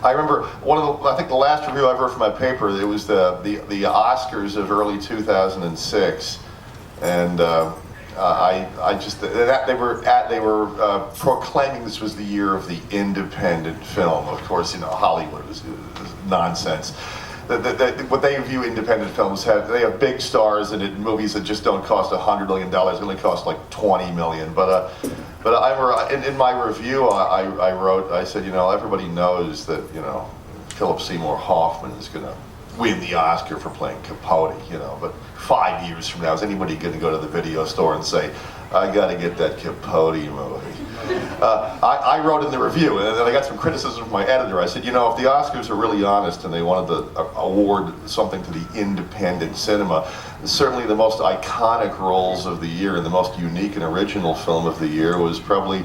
I remember I think the last review I wrote for my paper, it was the Oscars of early 2006, and I just they were proclaiming this was the year of the independent film. Of course, Hollywood is nonsense. What they view independent films they have big stars in it, movies that just don't cost $100 million, only cost like $20 million. But in my review, I said, everybody knows that Philip Seymour Hoffman is going to win the Oscar for playing Capote, but 5 years from now, is anybody going to go to the video store and say, I got to get that Capote movie? I wrote in the review, and then I got some criticism from my editor. I said, if the Oscars are really honest and they wanted to award something to the independent cinema, certainly the most iconic roles of the year and the most unique and original film of the year was probably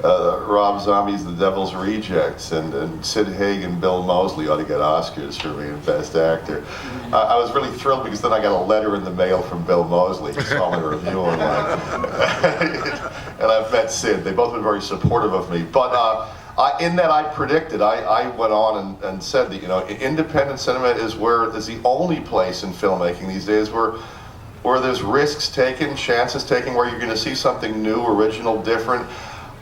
Rob Zombie's The Devil's Rejects, and Sid Haig and Bill Moseley ought to get Oscars for being Best Actor. I was really thrilled because then I got a letter in the mail from Bill Moseley. He saw my review online. And I've met Sid. They both been very supportive of me. But in that I predicted, I went on and said that independent cinema is the only place in filmmaking these days where there's risks taken, chances taken, where you're going to see something new, original, different.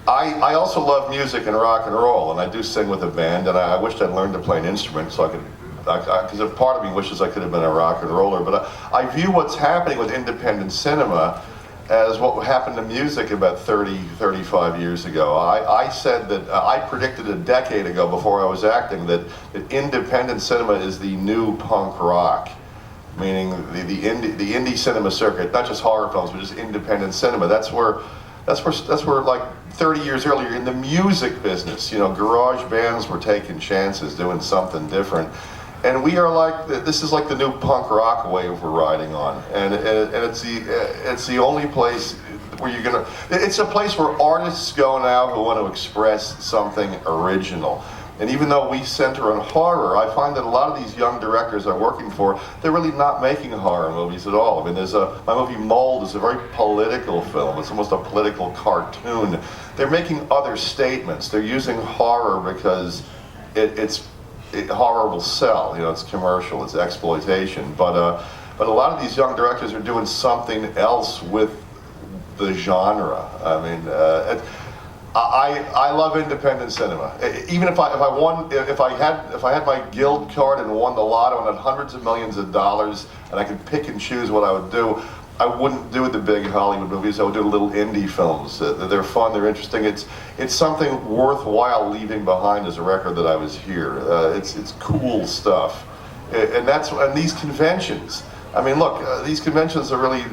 I also love music and rock and roll, and I do sing with a band, and I wished I'd learned to play an instrument so I could, because a part of me wishes I could have been a rock and roller, but I view what's happening with independent cinema as what happened to music about 35 years ago. I said that, I predicted a decade ago before I was acting that independent cinema is the new punk rock, meaning the indie cinema circuit, not just horror films, but just independent cinema. That's where like 30 years earlier in the music business, garage bands were taking chances, doing something different. And we are this is like the new punk rock wave we're riding on. And it's the only place where it's a place where artists go now who want to express something original. And even though we center on horror, I find that a lot of these young directors I'm working for, they're really not making horror movies at all. I mean, my movie Mold is a very political film. It's almost a political cartoon. They're making other statements. They're using horror because horror will sell. It's commercial, it's exploitation. But a lot of these young directors are doing something else with the genre. I mean, I love independent cinema. Even if I had my guild card and won the lotto and had hundreds of millions of dollars and I could pick and choose what I would do, I wouldn't do the big Hollywood movies. I would do little indie films. They're fun, they're interesting. It's something worthwhile leaving behind as a record that I was here. It's cool stuff, and these conventions. I mean, look, these conventions are really.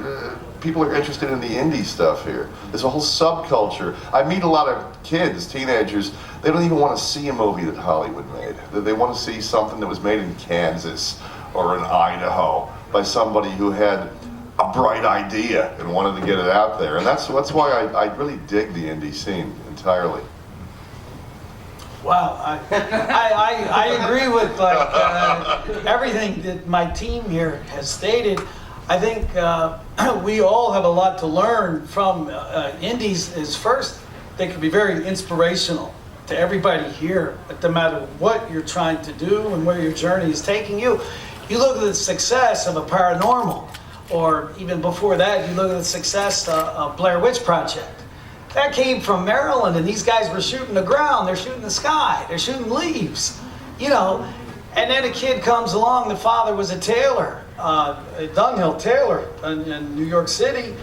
People are interested in the indie stuff here. There's a whole subculture. I meet a lot of kids, teenagers, they don't even want to see a movie that Hollywood made. They want to see something that was made in Kansas or in Idaho by somebody who had a bright idea and wanted to get it out there. And that's why I really dig the indie scene entirely. Wow, I agree with everything that my team here has stated. I think we all have a lot to learn from indies. First, they can be very inspirational to everybody here, no matter what you're trying to do and where your journey is taking you. You look at the success of a Paranormal, or even before that, you look at the success of Blair Witch Project. That came from Maryland, and these guys were shooting the ground, they're shooting the sky, they're shooting leaves, and then a kid comes along, the father was a tailor, a dunghill tailor in New York City.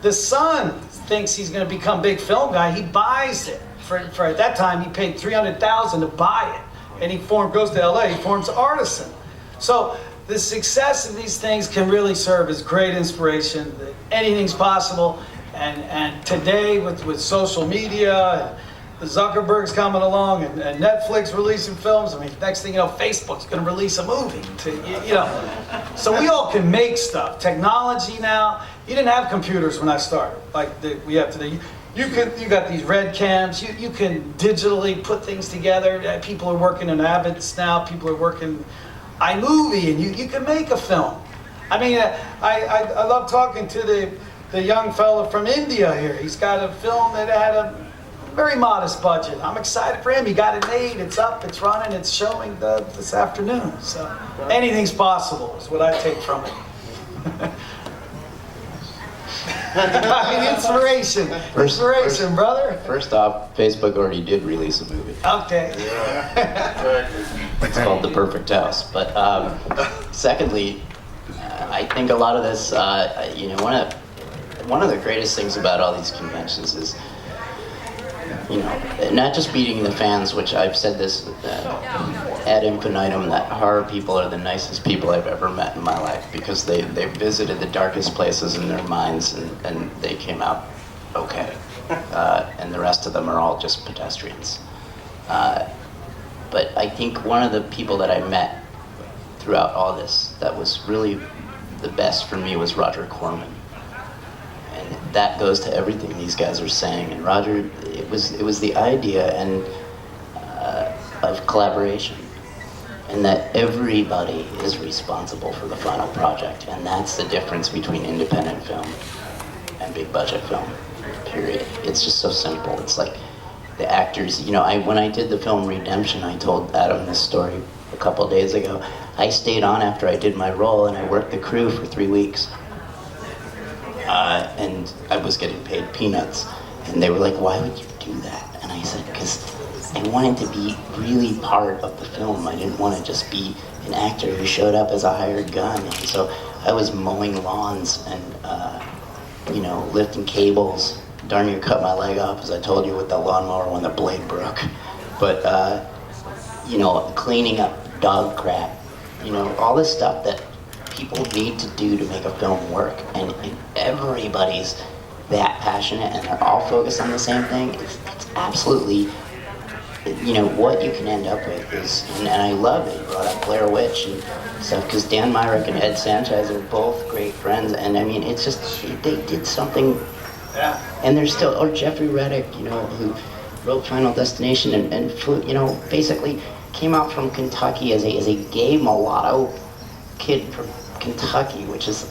The son thinks he's going to become big film guy. He buys it. For at that time, he paid $300,000 to buy it. And he goes to LA, he forms Artisan. So the success of these things can really serve as great inspiration. That anything's possible. And today with social media, and the Zuckerberg's coming along, and Netflix releasing films. I mean, next thing you know, Facebook's going to release a movie. So we all can make stuff. Technology now. You didn't have computers when I started, like we have today. You got these red cams. You can digitally put things together. People are working in Avids now. People are working iMovie, and you can make a film. I mean, I love talking to the young fellow from India here. He's got a film that had very modest budget. I'm excited for him. He got it made. It's up. It's running. It's showing this afternoon. So anything's possible is what I take from it. I mean, inspiration, brother. First off, Facebook already did release a movie. Okay. It's called The Perfect House. But secondly, I think a lot of this, one of the greatest things about all these conventions is, not just beating the fans, which I've said this ad infinitum, that horror people are the nicest people I've ever met in my life, because they visited the darkest places in their minds and they came out okay. And the rest of them are all just pedestrians. But I think one of the people that I met throughout all this that was really the best for me was Roger Corman. And that goes to everything these guys are saying. And Roger, it was the idea of collaboration, and that everybody is responsible for the final project. And that's the difference between independent film and big budget film, period. It's just so simple. It's like the actors, when I did the film Redemption, I told Adam this story a couple days ago. I stayed on after I did my role, and I worked the crew for 3 weeks. And I was getting paid peanuts. And they were like, why would you do that? And I said, because I wanted to be really part of the film. I didn't want to just be an actor who showed up as a hired gun. And so I was mowing lawns and, lifting cables. Darn near cut my leg off, as I told you, with the lawnmower when the blade broke. But, cleaning up dog crap, all this stuff that people need to do to make a film work. And everybody's that passionate and they're all focused on the same thing. It's absolutely, what you can end up with is, and I love that you brought up Blair Witch and stuff, because Dan Myrick and Ed Sanchez are both great friends, and I mean, it's just, they did something, and they're still, or Jeffrey Reddick, who wrote Final Destination and flew, basically came out from Kentucky as a gay mulatto kid from Kentucky, which is,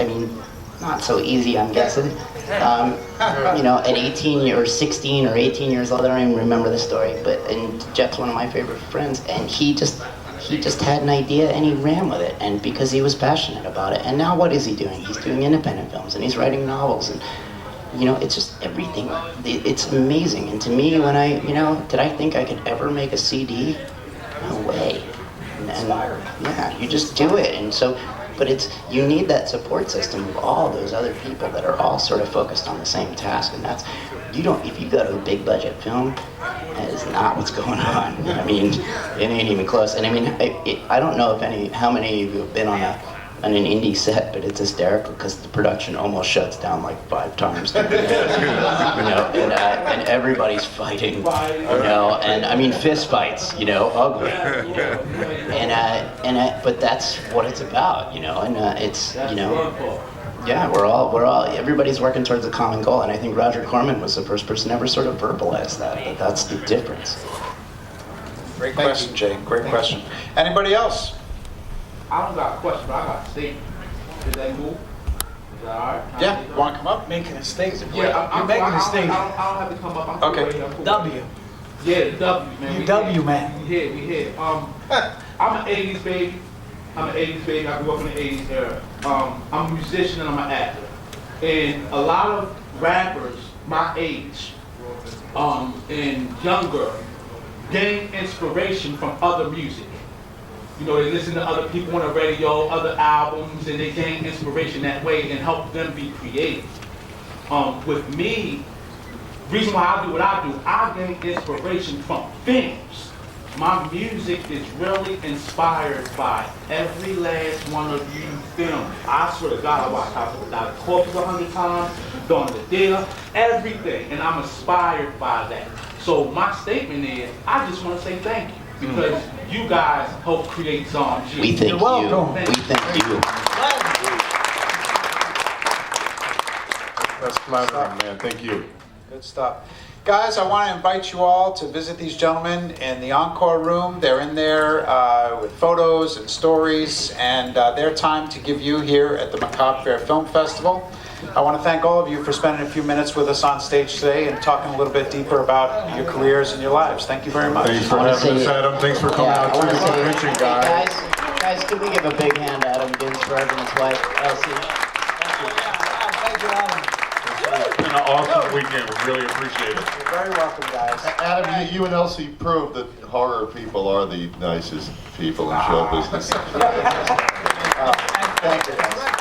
not so easy, I'm guessing. At 18 or 16 or 18 years old, I don't even remember the story, and Jeff's one of my favorite friends, and he just had an idea and he ran with it, and because he was passionate about it. And now what is he doing? He's doing independent films and he's writing novels, and it's just everything. It's amazing. And to me, when did I think I could ever make a CD? No way. And you just do it. And so, but you need that support system of all those other people that are all sort of focused on the same task. And that's, if you go to a big budget film, that is not what's going on. It ain't even close. And I don't know how many of you have been on an indie set, but it's hysterical because the production almost shuts down like 5 times. And everybody's fighting, and fist fights, ugly. But that's what it's about, it's, everybody's working towards a common goal, and I think Roger Corman was the first person to ever sort of verbalize that that's the difference. Great question, Jay. Great question. Anybody else? I don't got a question, but I got a statement. Is that cool? Is that all right? Yeah, want to come up? Making a statement. Yeah, You're making a statement. I don't have to come up. I'm Okay. Cool. I'm cool. W. Yeah, the W, man. You W, man. We here. I'm an 80s baby. I grew up in the 80s era. I'm a musician and I'm an actor. And a lot of rappers my age and younger gain inspiration from other music. They listen to other people on the radio, other albums, and they gain inspiration that way and help them be creative. With me, reason why I do what I do, I gain inspiration from films. My music is really inspired by every last one of you films. I swear to God, I watched House of Corpses 100 times, Dawn of the Dead, everything, and I'm inspired by that. So my statement is, I just want to say thank you. Because you guys help create Zone G. We thank you. welcome. We thank you. That's flattering, man. Thank you. Good stuff. Guys, I want to invite you all to visit these gentlemen in the Encore room. They're in there with photos and stories, and their time to give you here at the Macabre Fair Film Festival. I want to thank all of you for spending a few minutes with us on stage today and talking a little bit deeper about your careers and your lives. Thank you very much. Thanks for having us, Adam. Thanks for coming out to the convention, guys. Guys, could we give a big hand to Adam Ginsberg and his wife, Elsie? Thank you, Adam. It's been an awesome weekend. We really appreciate it. You're very welcome, guys. Adam, you and Elsie proved that horror people are the nicest people in show business. Thank you, guys.